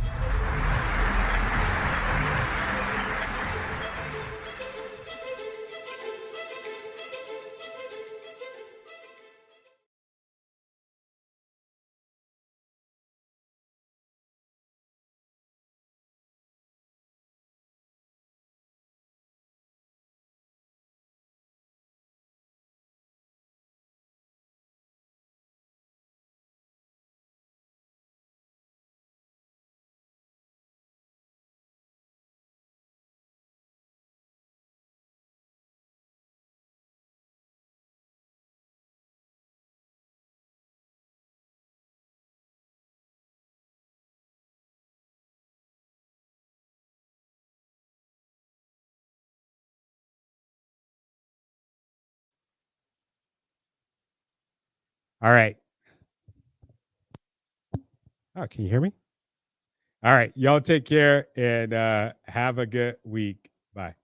All right. Oh, can you hear me? All right. Y'all take care and have a good week. Bye.